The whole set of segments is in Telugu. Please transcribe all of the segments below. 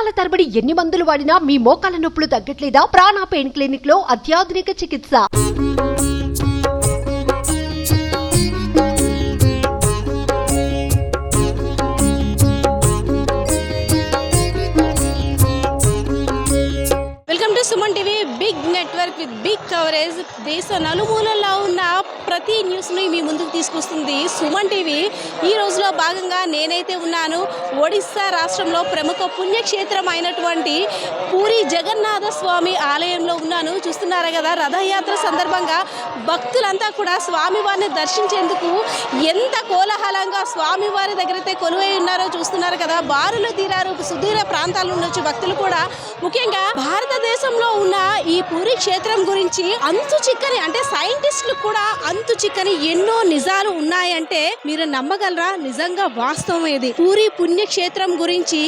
సంవత్సరాల తరబడి ఎన్ని మందులు వాడినా మీ మోకాల నొప్పులు తగ్గట్లేదా? ప్రాణ పెయిన్ క్లినిక్ లో అత్యాధునిక చికిత్స. Welcome to Suman TV. Big network with big coverage. దేశ నలుమూలల్లో ఉన్న ప్రతి న్యూస్ని మీ ముందుకు తీసుకొస్తుంది సుమన్ టీవీ. ఈ రోజులో భాగంగా నేనైతే ఉన్నాను ఒడిస్సా రాష్ట్రంలో ప్రముఖ పుణ్యక్షేత్రం అయినటువంటి పూరి జగన్నాథ స్వామి ఆలయంలో ఉన్నాను. చూస్తున్నారా కదా, రథయాత్ర సందర్భంగా భక్తులంతా కూడా స్వామివారిని దర్శించేందుకు ఎంత కోలాహలంగా స్వామివారి దగ్గరైతే కొలువై ఉన్నారో చూస్తున్నారు కదా. బారులు తీరారు, సుదూర ప్రాంతాల నుండి వచ్చి భక్తులు కూడా. ముఖ్యంగా భారతదేశంలో ఉన్న ఈ పూరి క్షేత్రం గురించి అంతు చిక్కని, అంటే సైంటిస్టులు కూడా అంతు చిక్కని ఎన్నో నిజాలు ఉన్నాయంటే మీరు నమ్మగలరా? నిజంగా వాస్తవం ఇది. పూరి పుణ్యక్షేత్రం గురించి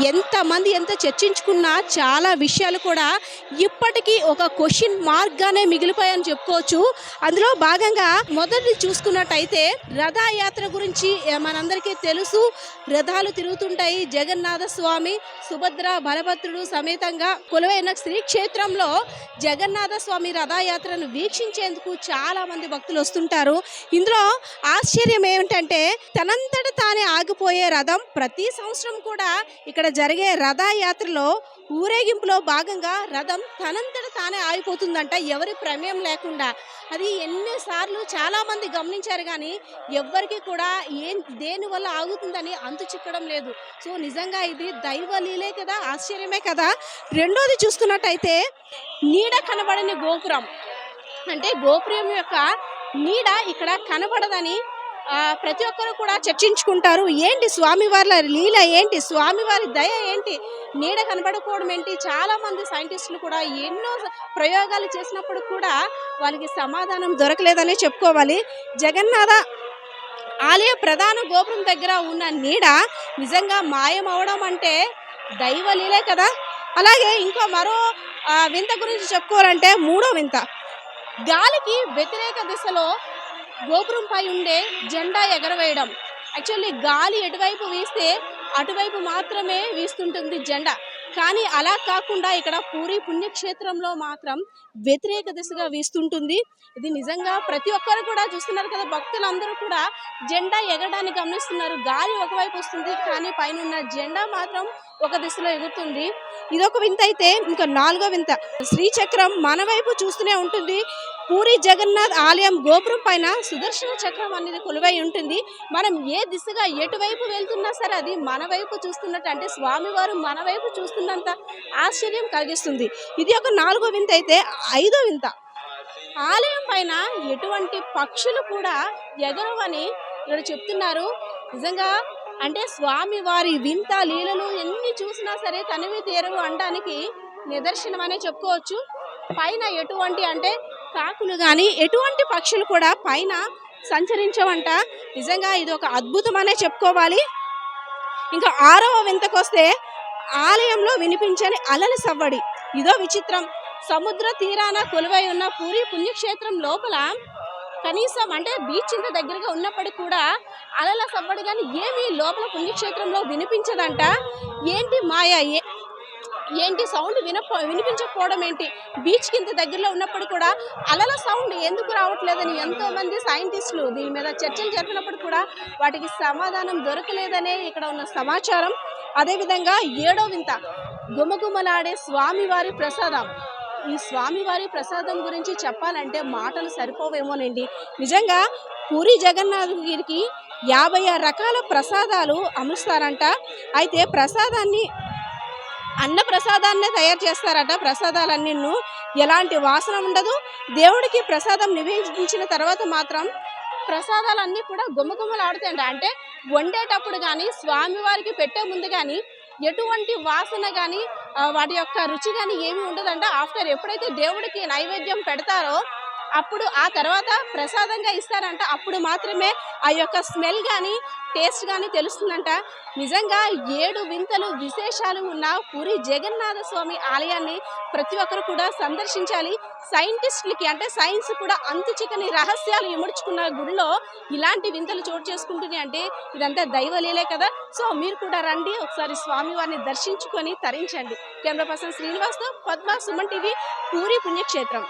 ఎంతమంది ఎంత చర్చించుకున్నా చాలా విషయాలు కూడా ఇప్పటికీ ఒక క్వశ్చన్ మార్క్ గానే మిగిలిపోయాయని చెప్పుకోవచ్చు. అందులో భాగంగా మొదటి చూసుకున్నట్టయితే రథయాత్ర గురించి మనందరికీ తెలుసు. రథాలు తిరుగుతుంటాయి. జగన్నాథ స్వామి, సుభద్ర, బలభద్రుడు సమేతంగా కొలువైన శ్రీక్షేత్రంలో జగన్నాథ స్వామి రథయాత్రను వీక్షించేందుకు చాలా మంది భక్తులు వస్తుంటారు. ఇందులో ఆశ్చర్యం ఏమిటంటే తనంతట తానే ఆగిపోయే రథం ప్రతి సంవత్సరం కూడా ఇక్కడ జరిగే రథయాత్రలో ఊరేగింపులో భాగంగా రథం తనంతట తానే ఆగిపోతుందంట, ఎవరి ప్రమేయం లేకుండా. అది ఎన్నిసార్లు చాలా మంది గమనించారు కానీ ఎవ్వరికి కూడా దేని వల్ల ఆగుతుందని అంతు చిక్కడం లేదు. సో నిజంగా ఇది దైవలీలే కదా, ఆశ్చర్యమే కదా. రెండోది చూసుకున్నట్టయితే నీడ కనబడని గోపురం, అంటే గోపురం యొక్క నీడ ఇక్కడ కనబడదని ప్రతి ఒక్కరు కూడా చర్చించుకుంటారు. ఏంటి స్వామివారి లీల, ఏంటి స్వామివారి దయ, ఏంటి నీడ కనబడకపోవడం ఏంటి? చాలా మంది సైంటిస్టులు కూడా ఎన్నో ప్రయోగాలు చేసినప్పుడు కూడా వాళ్ళకి సమాధానం దొరకలేదనే చెప్పుకోవాలి. జగన్నాథ ఆలయ ప్రధాన గోపురం దగ్గర ఉన్న నీడ నిజంగా మాయమవడం అంటే దైవలీలే కదా. అలాగే ఇంకో మరో వింత గురించి చెప్పుకోవాలంటే మూడో వింత, గాలికి వ్యతిరేక దిశలో గోపురంపై ఉండే జెండా ఎగరవేయడం. యాక్చువల్లీ గాలి ఎటువైపు వీస్తే అటువైపు మాత్రమే వీస్తుంటుంది జెండా, కానీ అలా కాకుండా ఇక్కడ పూరి పుణ్యక్షేత్రంలో మాత్రం వ్యతిరేక దిశగా వీస్తుంటుంది. ఇది నిజంగా ప్రతి ఒక్కరు కూడా చూస్తున్నారు కదా, భక్తులందరూ కూడా జెండా ఎగరడాన్ని గమనిస్తున్నారు. గాలి ఒకవైపు వస్తుంది కానీ పైన ఉన్న జెండా మాత్రం ఒక దిశలో ఎగురుతుంది. ఇదొక వింత. అయితే ఇంకా నాలుగో వింత, శ్రీచక్రం మన వైపు చూస్తూనే ఉంటుంది. పూరి జగన్నాథ్ ఆలయం గోపురం పైన సుదర్శన చక్రం అనేది కొలువై ఉంటుంది. మనం ఏ దిశగా ఎటువైపు వెళ్తున్నా సరే అది మన వైపు చూస్తున్నట్టు, అంటే స్వామివారు మన వైపు చూస్తున్నంత ఆశ్చర్యం కలిగిస్తుంది. ఇది ఒక నాలుగో వింత. అయితే ఐదో వింత, ఆలయం పైన ఎటువంటి పక్షులు కూడా ఎగరవని ఇక్కడ చెప్తున్నారు. నిజంగా అంటే స్వామివారి వింత లీలలు ఎన్ని చూసినా సరే తనివి తీరవు అనడానికి నిదర్శనం అనే చెప్పుకోవచ్చు. పైన ఎటువంటి, అంటే కాకులు కానీ ఎటువంటి పక్షులు కూడా పైన సంచరించవంట. నిజంగా ఇది ఒక అద్భుతం అనే చెప్పుకోవాలి. ఇంకా ఆరవ వింతకొస్తే ఆలయంలో వినిపించని అలల సవ్వడి. ఇదో విచిత్రం. సముద్ర తీరాన కొలువై ఉన్న పూరి పుణ్యక్షేత్రం లోపల కనీసం, అంటే బీచ్ ఇంత దగ్గరగా ఉన్నప్పటికీ కూడా అలల సవ్వడి కానీ ఏమీ లోపల పుణ్యక్షేత్రంలో వినిపించదంట. ఏంటి మాయ, ఏంటి సౌండ్ వినిపించకపోవడం ఏంటి? బీచ్కి ఇంత దగ్గరలో ఉన్నప్పుడు కూడా అలల సౌండ్ ఎందుకు రావట్లేదని ఎంతో మంది సైంటిస్టులు దీని మీద చర్చలు జరిపినప్పుడు కూడా వాటికి సమాధానం దొరకలేదనే ఇక్కడ ఉన్న సమాచారం. అదేవిధంగా ఏడో వింత, గుమగుమలాడే స్వామివారి ప్రసాదం. ఈ స్వామివారి ప్రసాదం గురించి చెప్పాలంటే మాటలు సరిపోవేమోనండి. నిజంగా పూరి జగన్నాథగిరికి 50 రకాల ప్రసాదాలు అమరుస్తారంట. అయితే ప్రసాదాన్ని అన్న ప్రసాదాన్నే తయారు చేస్తారట. ప్రసాదాలన్నీ ఎలాంటి వాసన ఉండదు. దేవుడికి ప్రసాదం నివేదించిన తర్వాత మాత్రం ప్రసాదాలన్నీ కూడా గుమగుమలాడుతాయంట. అంటే వండేటప్పుడు కానీ స్వామివారికి పెట్టే ముందు కానీ ఎటువంటి వాసన కానీ వాటి యొక్క రుచి కానీ ఏమీ ఉండదంట. ఆఫ్టర్ ఎప్పుడైతే దేవుడికి నైవేద్యం పెడతారో అప్పుడు ఆ తర్వాత ప్రసాదంగా ఇస్తారంట. అప్పుడు మాత్రమే ఆ యొక్క స్మెల్ కానీ టేస్ట్ కానీ తెలుస్తుందంట. నిజంగా 7 వింతలు విశేషాలు ఉన్న పూరి జగన్నాథ స్వామి ఆలయాన్ని ప్రతి ఒక్కరు కూడా సందర్శించాలి. సైంటిస్టులకి అంటే సైన్స్ కూడా అంతు చిక్కని రహస్యాలు ఇముడ్చుకున్న గుడిలో ఇలాంటి వింతలు చోటు చేసుకుంటున్నాయి అంటే ఇదంతా దైవలీలే కదా. సో మీరు కూడా రండి, ఒకసారి స్వామివారిని దర్శించుకొని తరించండి. కెమెరా పర్సన్ శ్రీనివాస్తో పద్మ, సుమన్ టీవీ, పూరి పుణ్యక్షేత్రం.